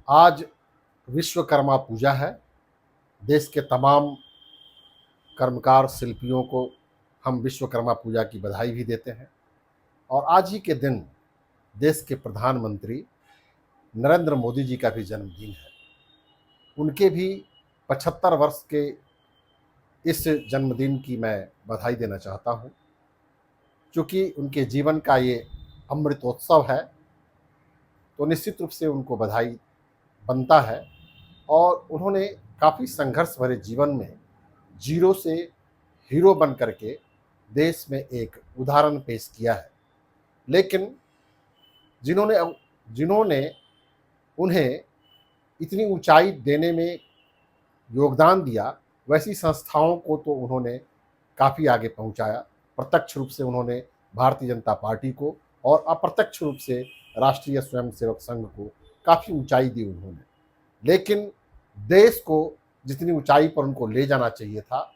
आज विश्वकर्मा पूजा है। देश के तमाम कर्मकार शिल्पियों को हम विश्वकर्मा पूजा की बधाई भी देते हैं। और आज ही के दिन देश के प्रधानमंत्री नरेंद्र मोदी जी का भी जन्मदिन है। उनके भी 75 वर्ष के इस जन्मदिन की मैं बधाई देना चाहता हूँ। चूँकि उनके जीवन का ये अमृतोत्सव है, तो निश्चित रूप से उनको बधाई बनता है। और उन्होंने काफ़ी संघर्ष भरे जीवन में जीरो से हीरो बन करके देश में एक उदाहरण पेश किया है। लेकिन जिन्होंने जिन्होंने उन्हें इतनी ऊंचाई देने में योगदान दिया, वैसी संस्थाओं को तो उन्होंने काफ़ी आगे पहुंचाया। प्रत्यक्ष रूप से उन्होंने भारतीय जनता पार्टी को और अप्रत्यक्ष रूप से राष्ट्रीय स्वयंसेवक संघ को काफ़ी ऊंचाई दी उन्होंने। लेकिन देश को जितनी ऊंचाई पर उनको ले जाना चाहिए था,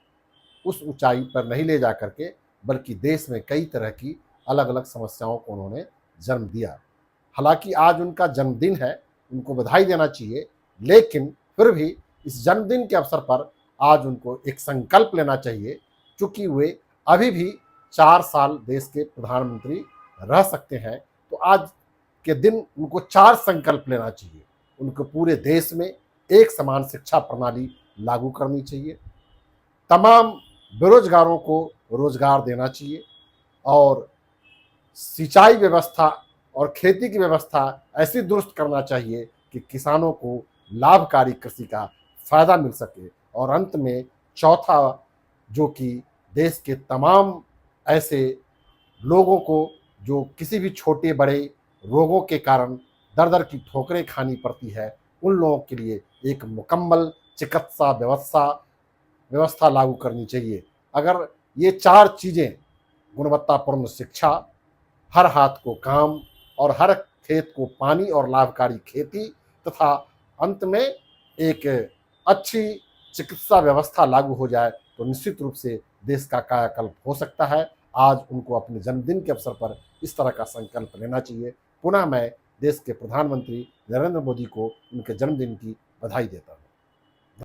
उस ऊंचाई पर नहीं ले जा करके, बल्कि देश में कई तरह की अलग अलग समस्याओं को उन्होंने जन्म दिया। हालांकि आज उनका जन्मदिन है, उनको बधाई देना चाहिए, लेकिन फिर भी इस जन्मदिन के अवसर पर आज उनको एक संकल्प लेना चाहिए। चूँकि वे अभी भी 4 साल देश के प्रधानमंत्री रह सकते हैं, तो आज के दिन उनको 4 संकल्प लेना चाहिए। उनको पूरे देश में एक समान शिक्षा प्रणाली लागू करनी चाहिए, तमाम बेरोजगारों को रोजगार देना चाहिए, और सिंचाई व्यवस्था और खेती की व्यवस्था ऐसी दुरुस्त करना चाहिए कि किसानों को लाभकारी कृषि का फायदा मिल सके। और अंत में चौथा, जो कि देश के तमाम ऐसे लोगों को जो किसी भी छोटे बड़े रोगों के कारण दर दर की ठोकरें खानी पड़ती है, उन लोगों के लिए एक मुकम्मल चिकित्सा व्यवस्था लागू करनी चाहिए। अगर ये 4 चीज़ें, गुणवत्तापूर्ण शिक्षा, हर हाथ को काम और हर खेत को पानी और लाभकारी खेती, तथा अंत में एक अच्छी चिकित्सा व्यवस्था लागू हो जाए, तो निश्चित रूप से देश का कायाकल्प हो सकता है। आज उनको अपने जन्मदिन के अवसर पर इस तरह का संकल्प लेना चाहिए। पुनः मैं देश के प्रधानमंत्री नरेंद्र मोदी को उनके जन्मदिन की बधाई देता हूँ।